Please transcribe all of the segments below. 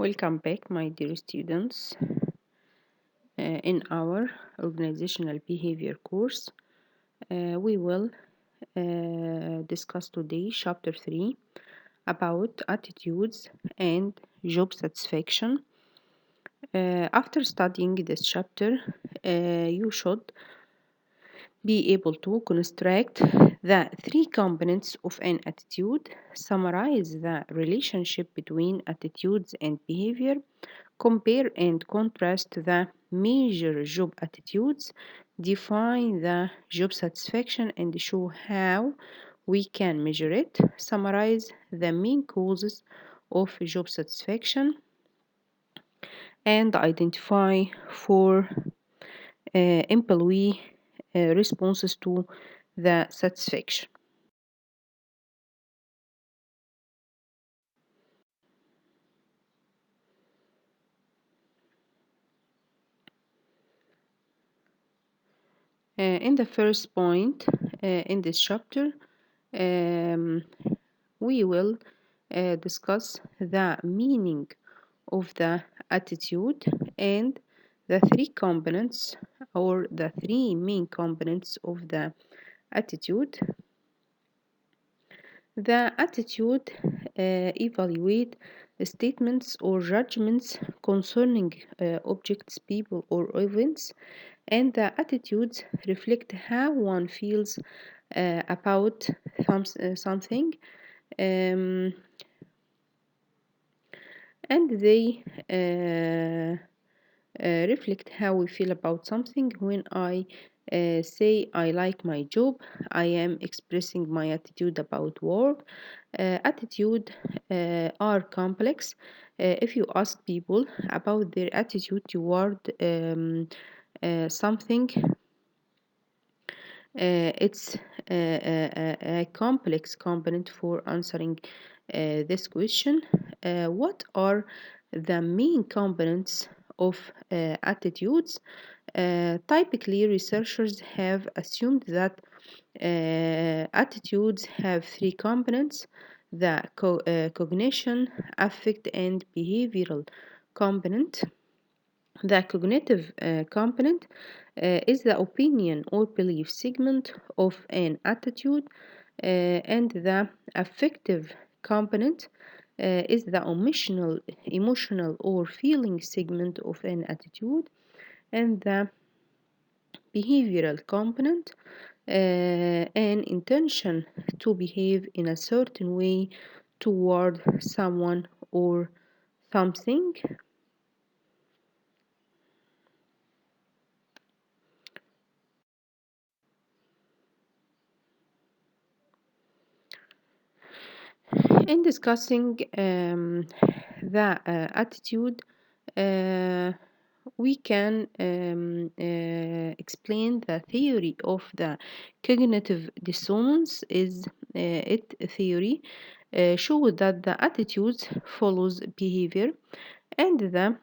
Welcome back, my dear students. In our organizational behavior course, we will discuss today chapter 3 about attitudes and job satisfaction. After studying this chapter, you should be able to construct the three components of an attitude, summarize the relationship between attitudes and behavior, compare and contrast the major job attitudes, define the job satisfaction and show how we can measure it, summarize the main causes of job satisfaction, and identify four employee responses to the satisfaction. In the first point in this chapter, um, we will discuss the meaning of the attitude and the three components or the three main components of the attitude. The attitude evaluate statements or judgments concerning objects, people, or events, and the attitudes reflect how one feels about something, um, and they reflect how we feel about something. When I say I like my job, I am expressing my attitude about work. Attitude are complex. If you ask people about their attitude toward something, it's a complex component for answering this question. What are the main components of attitudes? Typically, researchers have assumed that attitudes have three components: the cognition, affect, and behavioral component. The cognitive component is the opinion or belief segment of an attitude, and the affective component is the emotional or feeling segment of an attitude, and the behavioral component, an intention to behave in a certain way toward someone or something. In discussing the attitude, uh, we can explain the theory of the cognitive dissonance. Is it theory shows that the attitudes follows behavior, and the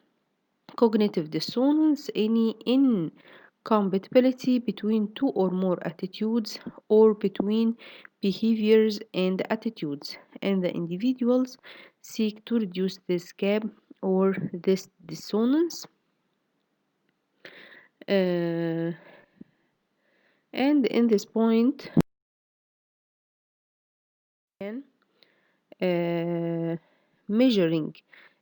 cognitive dissonance any incompatibility between two or more attitudes or between behaviors and attitudes, and the individuals seek to reduce this gap or this dissonance. Uh, and in this point, uh, measuring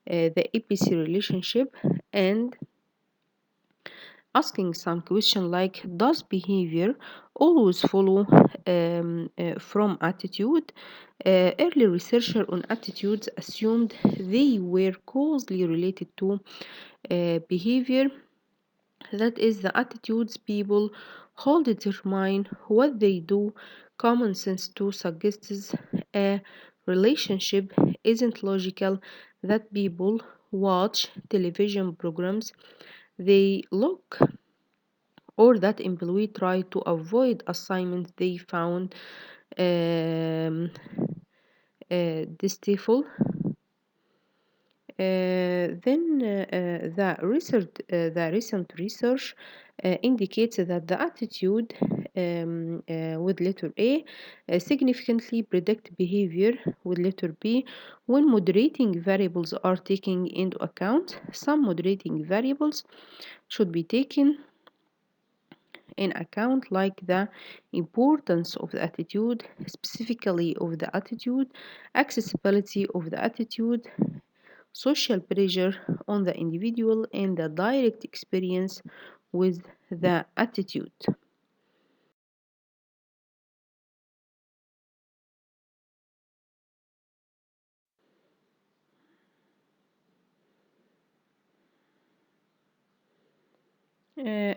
the APC relationship and asking some question like, does behavior always follow from attitude? Early researchers on attitudes assumed they were closely related to behavior. That is, the attitudes people hold determine what they do. Common sense too suggests a relationship isn't logical, that people watch television programs they look, or that employee try to avoid assignments they found distasteful. The recent research indicates that the attitude with letter A significantly predict behavior with letter B when moderating variables are taken into account. Some moderating variables should be taken in account, like the importance of the attitude, specifically of the attitude, accessibility of the attitude, social pressure on the individual, and the direct experience with the attitude.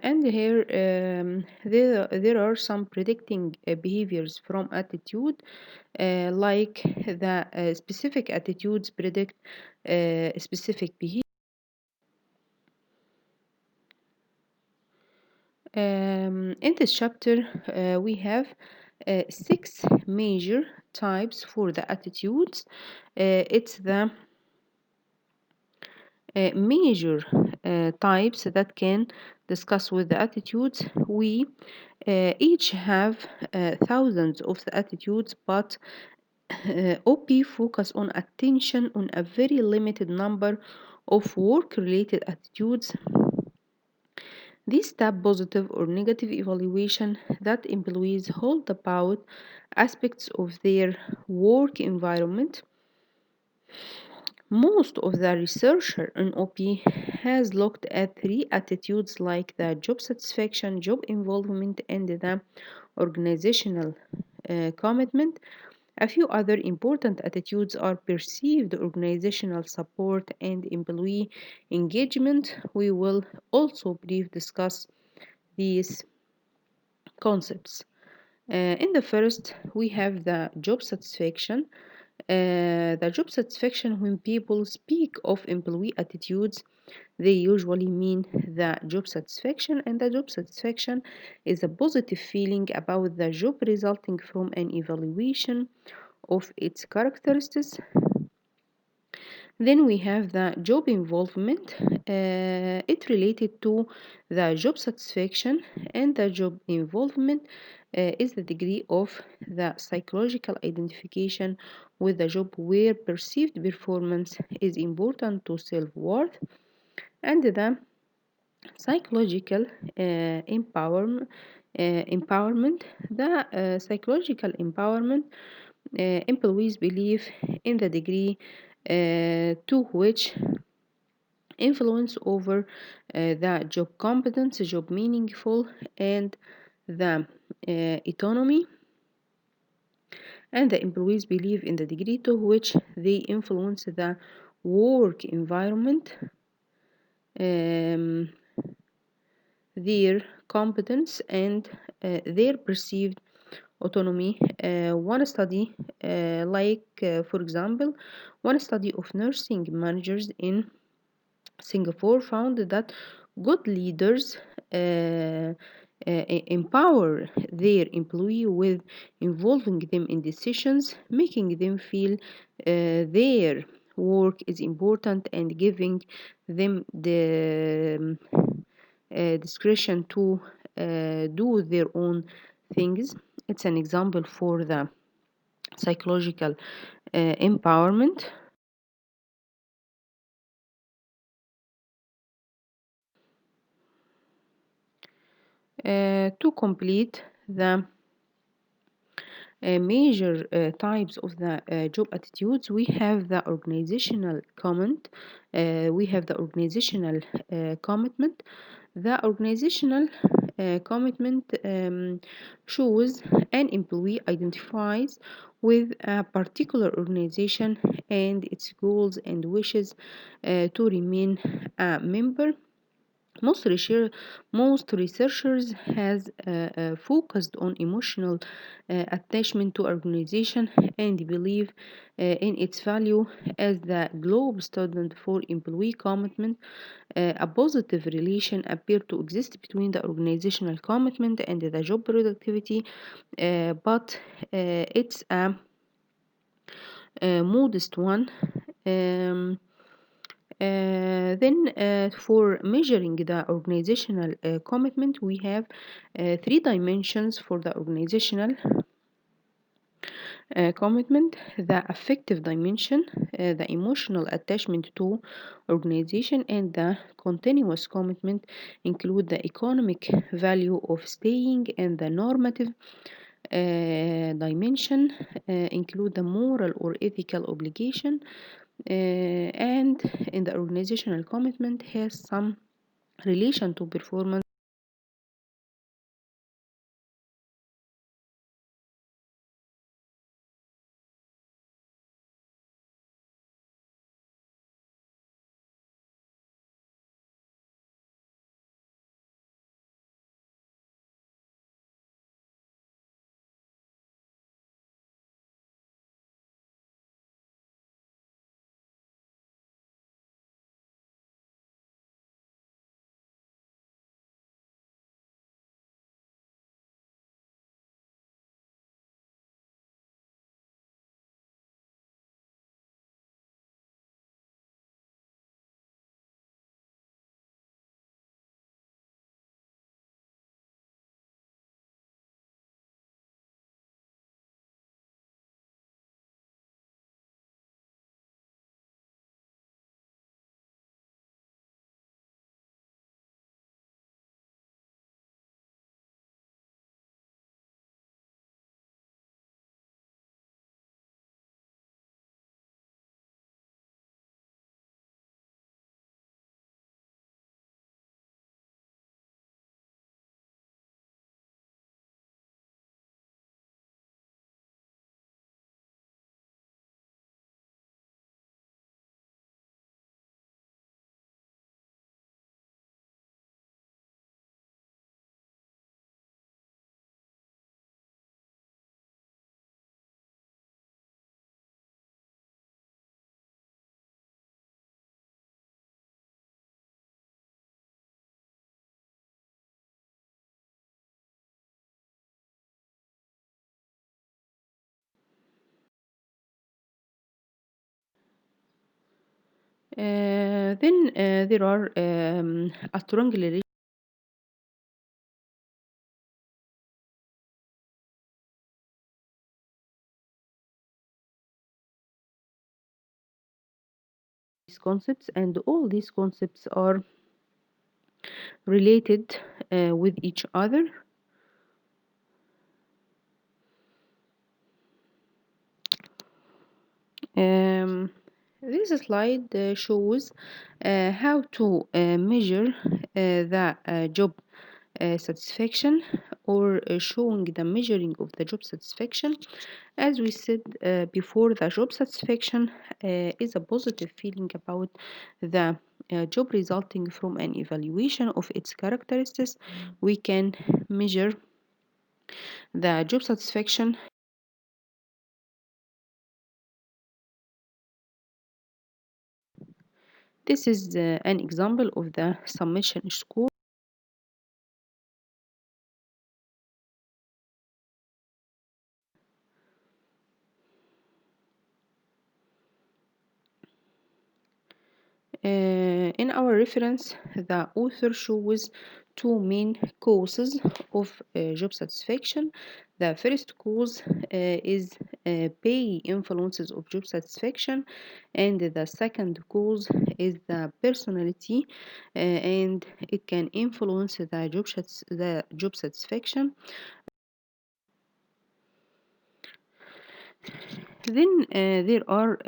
And here there are some predicting behaviors from attitude, like the specific attitudes predict specific behavior. In this chapter, we have 6 major types for the attitudes. It's the major types that can discuss with the attitudes. We each have thousands of the attitudes, but OP focus on attention on a very limited number of work-related attitudes. These tab positive or negative evaluation that employees hold about aspects of their work environment. Most of the research in OP has looked at 3 attitudes, like the job satisfaction, job involvement, and the organizational commitment. A few other important attitudes are perceived organizational support and employee engagement. We will also briefly discuss these concepts. In the first, we have the job satisfaction. The job satisfaction, when people speak of employee attitudes, they usually mean the job satisfaction, and the job satisfaction is a positive feeling about the job resulting from an evaluation of its characteristics. Then we have the job involvement. It related to the job satisfaction, and the job involvement is the degree of the psychological identification with the job where perceived performance is important to self-worth, and the psychological empowerment. The psychological empowerment employees believe in the degree to which influence over the job competence, job meaningful, and the autonomy. And the employees believe in the degree to which they influence the work environment, um, their competence, and their perceived autonomy. One study, for example, one study of nursing managers in Singapore found that good leaders empower their employee with involving them in decisions, making them feel their work is important, and giving them the discretion to do their own things. It's an example for the psychological empowerment. To complete the major types of the job attitudes, we have the organizational we have the organizational commitment. The organizational commitment shows an employee identifies with a particular organization and its goals and wishes to remain a member. Most researchers has focused on emotional attachment to organization and believe in its value as the globe standard for employee commitment. A positive relation appear to exist between the organizational commitment and the job productivity, but it's a modest one. Um, For measuring the organizational commitment, we have three dimensions for the organizational commitment: the affective dimension, the emotional attachment to organization, and the continuous commitment include the economic value of staying, and the normative dimension include the moral or ethical obligation, and in the organizational commitment has some relation to performance. There are a strong relation these concepts, and all these concepts are related with each other. Um, this slide shows how to measure the job satisfaction, or showing the measuring of the job satisfaction. As we said before, the job satisfaction is a positive feeling about the job resulting from an evaluation of its characteristics. We can measure the job satisfaction. This is an example of the summation score. In our reference, the author shows two main causes of job satisfaction. The first cause is pay influences of job satisfaction, and the second cause is the personality, and it can influence the job satisfaction. Then there are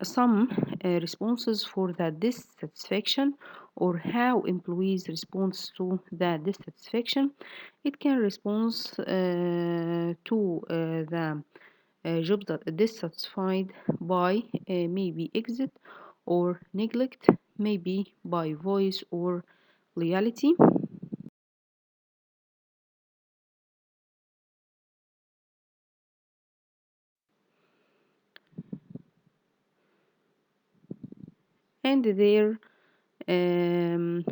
some responses for the dissatisfaction, or how employees respond to the dissatisfaction. It can respond to the job that is dissatisfied by maybe exit or neglect, maybe by voice or loyalty. And there um,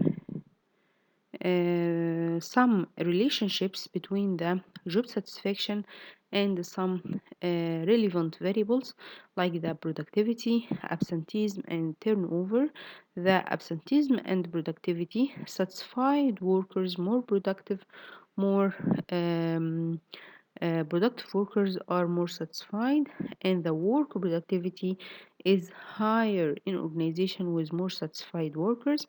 some relationships between the job satisfaction and some relevant variables like the productivity, absenteeism, and turnover. The absenteeism and productivity: satisfied workers more productive, more productive workers are more satisfied, and the work productivity is higher in organization with more satisfied workers.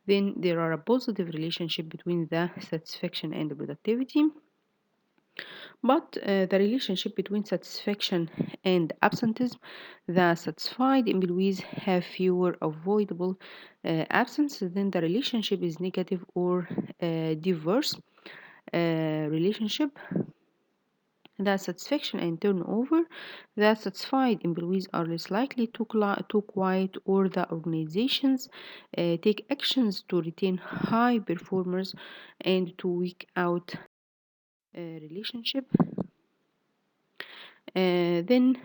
Then there are a positive relationship between the satisfaction and the productivity. But the relationship between satisfaction and absenteeism: the satisfied employees have fewer avoidable absences, then the relationship is negative or diverse relationship. The satisfaction and turnover: the satisfied employees are less likely to quit, or the organizations take actions to retain high performers and to weed out relationship. Then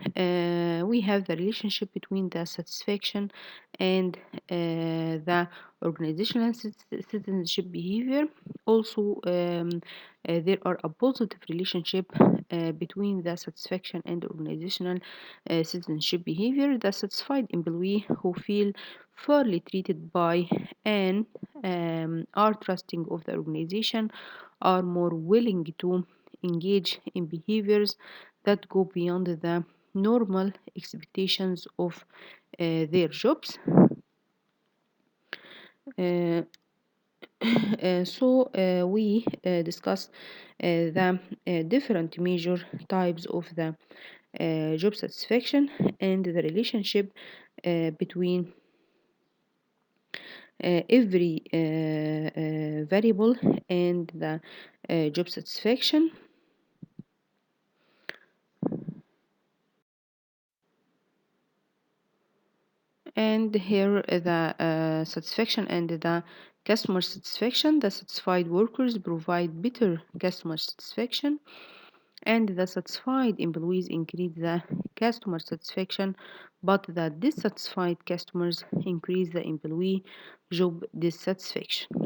we have the relationship between the satisfaction and the organizational citizenship behavior. Also, there are a positive relationship between the satisfaction and organizational citizenship behavior. The satisfied employee who feel fairly treated by and are trusting of the organization are more willing to engage in behaviors that go beyond the normal expectations of their jobs. Uh, we discuss the different major types of the job satisfaction and the relationship between every variable and the job satisfaction. And here the satisfaction and the customer satisfaction: the satisfied workers provide better customer satisfaction, and the satisfied employees increase the customer satisfaction, but the dissatisfied customers increase the employee job dissatisfaction.